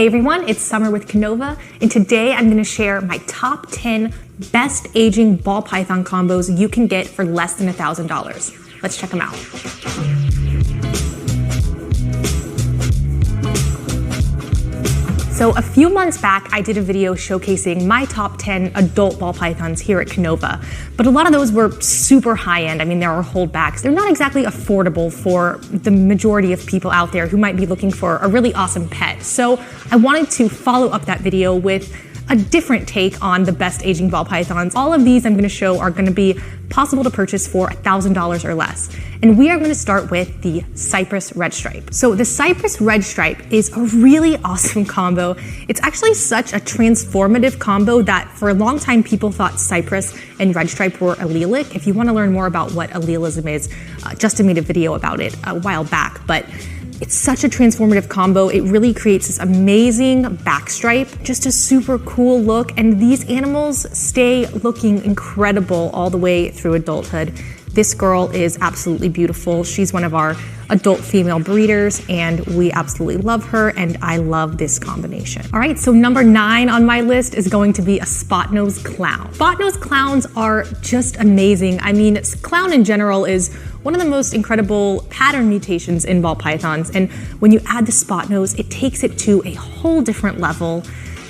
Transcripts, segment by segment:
Hey everyone, it's Summer with Canova, and today I'm going to share my top 10 best aging ball python combos you can get for less than $1,000. Let's check them out. So a few months back, I did a video showcasing my top 10 adult ball pythons here at Canova, but a lot of those were super high-end. I mean, there are holdbacks. They're not exactly affordable for the majority of people out there who might be looking for a really awesome pet. So I wanted to follow up that video with a different take on the best aging ball pythons. All of these I'm going to show are going to be possible to purchase for $1,000 or less. And we are going to start with the Cypress Red Stripe. So the Cypress Red Stripe is a really awesome combo. It's actually such a transformative combo that for a long time people thought Cypress and Red Stripe were allelic. If you want to learn more about what allelism is, Justin made a video about it a while back, but it's such a transformative combo. It really creates this amazing back stripe, just a super cool look, and these animals stay looking incredible all the way through adulthood. This girl is absolutely beautiful. She's one of our adult female breeders, and we absolutely love her, and I love this combination. All right, so number 9 on my list is going to be a spot-nosed clown. Spot-nosed clowns are just amazing. I mean, clown in general is one of the most incredible pattern mutations in ball pythons, and when you add the spot nose, it takes it to a whole different level.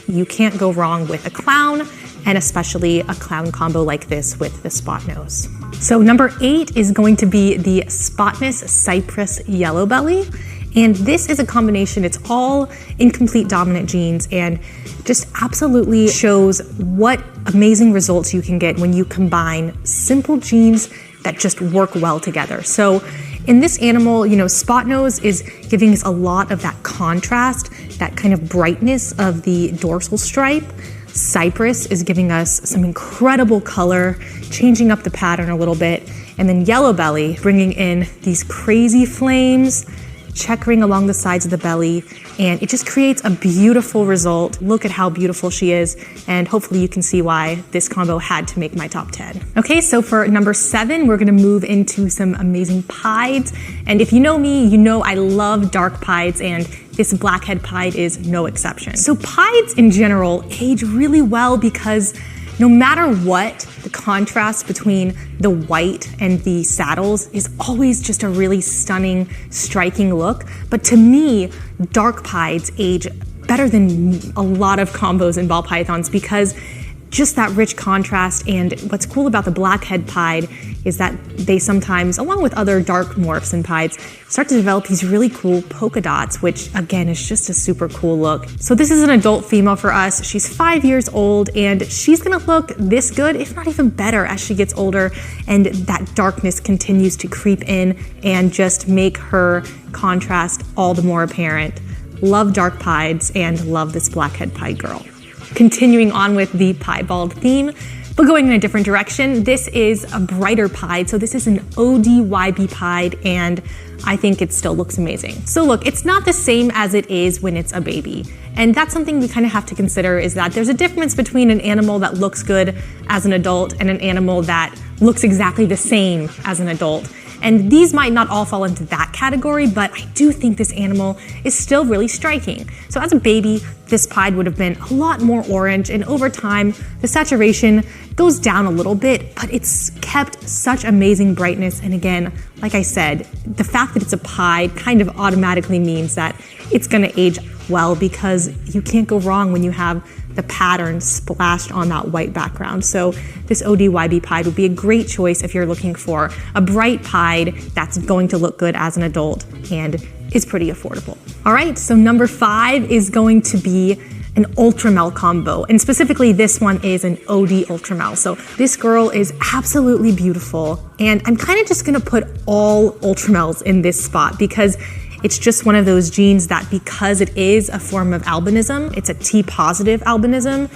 You can't go wrong with a clown, and especially a clown combo like this with the spot nose. So number 8 is going to be the Spotless Cypress Yellow Belly. And this is a combination, it's all incomplete dominant genes and just absolutely shows what amazing results you can get when you combine simple genes that just work well together. So in this animal, you know, spot nose is giving us a lot of that contrast, that kind of brightness of the dorsal stripe. Cypress is giving us some incredible color, changing up the pattern a little bit. And then yellow belly, bringing in these crazy flames, checkering along the sides of the belly, and it just creates a beautiful result. Look at how beautiful she is, and hopefully you can see why this combo had to make my top 10. Okay, so for number 7, we're gonna move into some amazing pieds. And if you know me, you know I love dark pieds, and this blackhead pied is no exception. So pieds in general age really well because no matter what, the contrast between the white and the saddles is always just a really stunning, striking look. But to me, dark pieds age better than a lot of combos in ball pythons because just that rich contrast. And what's cool about the blackhead pied is that they sometimes, along with other dark morphs and pieds, start to develop these really cool polka dots, which again is just a super cool look. So this is an adult female for us. She's 5 years old and she's gonna look this good, if not even better, as she gets older and that darkness continues to creep in and just make her contrast all the more apparent. Love dark pieds and love this blackhead pied girl. Continuing on with the piebald theme, but going in a different direction, this is a brighter pied. So this is an ODYB pied, and I think it still looks amazing. So look, it's not the same as it is when it's a baby. And that's something we kind of have to consider, is that there's a difference between an animal that looks good as an adult and an animal that looks exactly the same as an adult. And these might not all fall into that category, but I do think this animal is still really striking. So as a baby, this pied would have been a lot more orange, and over time, the saturation goes down a little bit, but it's kept such amazing brightness. And again, like I said, the fact that it's a pied kind of automatically means that it's gonna age well because you can't go wrong when you have the pattern splashed on that white background. So this ODYB pied would be a great choice if you're looking for a bright pied that's going to look good as an adult and is pretty affordable. All right, so number 5 is going to be an Ultramel combo, and specifically this one is an OD Ultramel. So this girl is absolutely beautiful, and I'm kind of just gonna put all Ultramels in this spot because it's just one of those genes that, because it is a form of albinism, it's a T-positive albinism,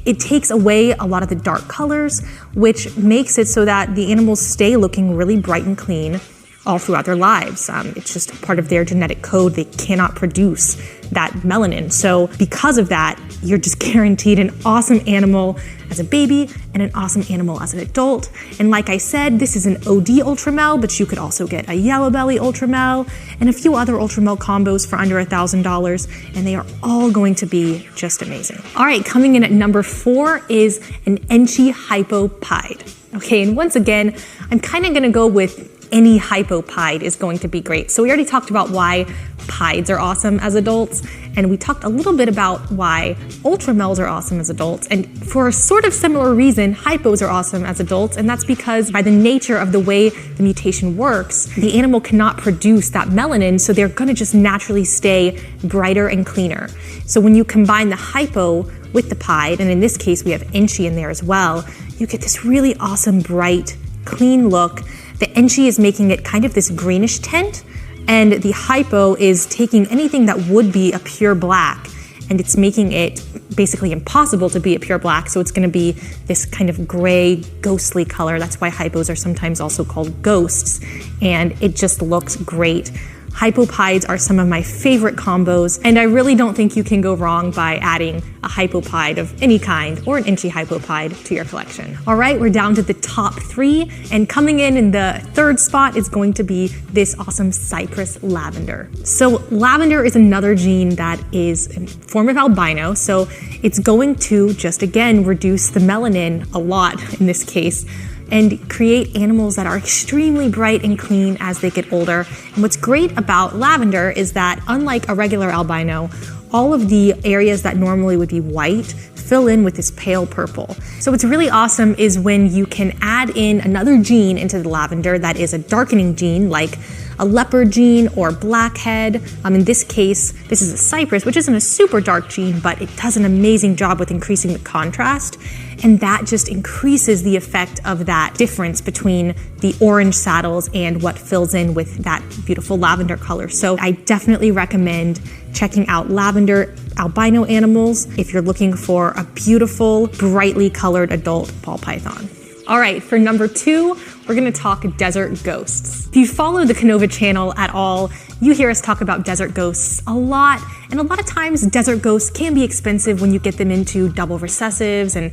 it takes away a lot of the dark colors, which makes it so that the animals stay looking really bright and clean. all throughout their lives. It's just part of their genetic code. They cannot produce that melanin. So because of that, you're just guaranteed an awesome animal as a baby and an awesome animal as an adult. And like I said, this is an OD Ultramel, but you could also get a Yellow Belly Ultramel and a few other Ultramel combos for under $1,000, and they are all going to be just amazing. All right, coming in at number 4 is an Enchi Hypopide. Okay, and once again, I'm kind of gonna go with any hypopide is going to be great. So we already talked about why pides are awesome as adults, and we talked a little bit about why ultramels are awesome as adults, and for a sort of similar reason, hypos are awesome as adults, and that's because by the nature of the way the mutation works, the animal cannot produce that melanin, so they're gonna just naturally stay brighter and cleaner. So when you combine the hypo with the pied, and in this case we have Enchi in there as well, you get this really awesome, bright, clean look. The Enchi is making it kind of this greenish tint, and the hypo is taking anything that would be a pure black, and it's making it basically impossible to be a pure black, so it's gonna be this kind of gray, ghostly color. That's why hypos are sometimes also called ghosts, and it just looks great. Hypopides are some of my favorite combos, and I really don't think you can go wrong by adding a hypopide of any kind or an Enchi hypopide to your collection. All right, we're down to the top 3, and coming in the 3rd spot is going to be this awesome Cypress Lavender. So lavender is another gene that is a form of albino, so it's going to just again reduce the melanin a lot in this case, and create animals that are extremely bright and clean as they get older. And what's great about lavender is that unlike a regular albino, all of the areas that normally would be white fill in with this pale purple. So what's really awesome is when you can add in another gene into the lavender that is a darkening gene, like a leopard gene or blackhead. In this case, this is a cypress, which isn't a super dark gene, but it does an amazing job with increasing the contrast. And that just increases the effect of that difference between the orange saddles and what fills in with that beautiful lavender color. So I definitely recommend checking out lavender albino animals if you're looking for a beautiful, brightly colored adult ball python. All right, for number 2, we're gonna talk desert ghosts. If you follow the Canova channel at all, you hear us talk about desert ghosts a lot, and a lot of times desert ghosts can be expensive when you get them into double recessives and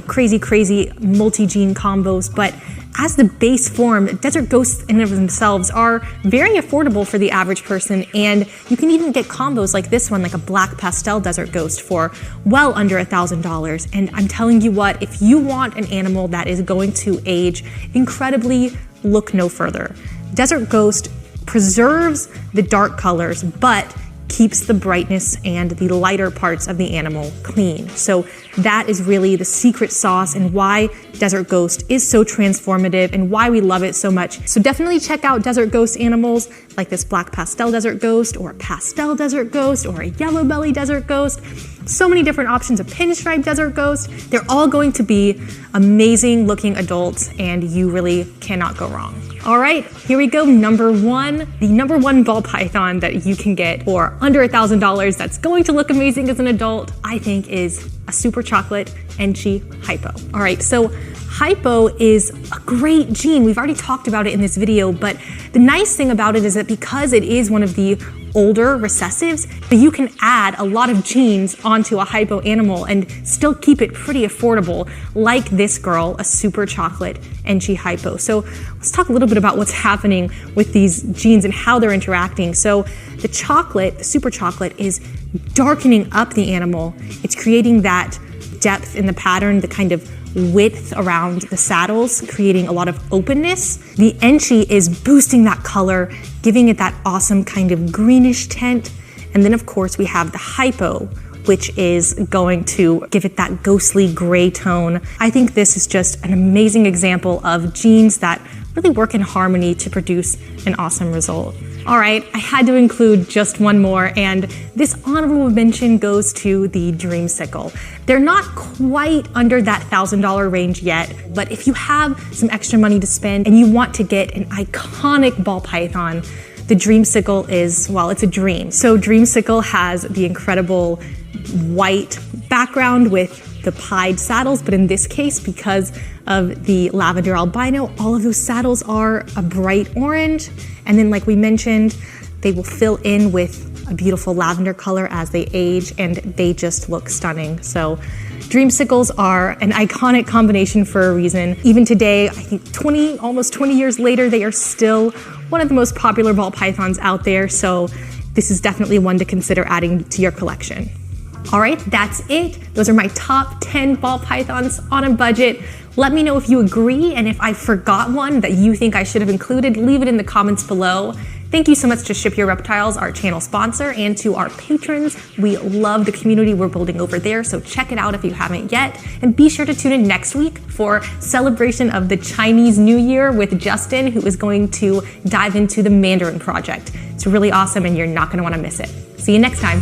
crazy multi-gene combos, but as the base form, desert ghosts in and of themselves are very affordable for the average person, and you can even get combos like this one, like a black pastel desert ghost for well under $1,000. And I'm telling you what, if you want an animal that is going to age incredibly, look no further. Desert Ghost preserves the dark colors, but keeps the brightness and the lighter parts of the animal clean. So that is really the secret sauce and why Desert Ghost is so transformative and why we love it so much. So definitely check out Desert Ghost animals like this black pastel Desert Ghost or a pastel Desert Ghost or a yellow belly Desert Ghost. So many different options of pinstripe Desert Ghost. They're all going to be amazing looking adults, and you really cannot go wrong. All right, here we go, number 1. The number 1 ball python that you can get for under $1,000 that's going to look amazing as an adult, I think, is a super chocolate Enchi Hypo. All right, so Hypo is a great gene. We've already talked about it in this video, but the nice thing about it is that because it is one of the older recessives, that you can add a lot of genes onto a hypo animal and still keep it pretty affordable, like this girl, a super chocolate Enchi Hypo. So let's talk a little bit about what's happening with these genes and how they're interacting. So the chocolate, the super chocolate, is darkening up the animal. It's creating that depth in the pattern, the kind of width around the saddles, creating a lot of openness. The Enchi is boosting that color, giving it that awesome kind of greenish tint. And then of course we have the Hypo, which is going to give it that ghostly gray tone. I think this is just an amazing example of genes that really work in harmony to produce an awesome result. All right, I had to include just one more, and this honorable mention goes to the Dreamsicle. They're not quite under that $1,000 range yet, but if you have some extra money to spend and you want to get an iconic ball python, the Dreamsicle is, well, it's a dream. So Dreamsicle has the incredible white background with the pied saddles, but in this case, because of the lavender albino, all of those saddles are a bright orange. And then like we mentioned, they will fill in with a beautiful lavender color as they age, and they just look stunning. So dreamsicles are an iconic combination for a reason. Even today, I think almost 20 years later, they are still one of the most popular ball pythons out there. So this is definitely one to consider adding to your collection. All right, that's it. Those are my top 10 ball pythons on a budget. Let me know if you agree, and if I forgot one that you think I should have included, leave it in the comments below. Thank you so much to Ship Your Reptiles, our channel sponsor, and to our patrons. We love the community we're building over there, so check it out if you haven't yet. And be sure to tune in next week for celebration of the Chinese New Year with Justin, who is going to dive into the Mandarin Project. It's really awesome, and you're not going to want to miss it. See you next time.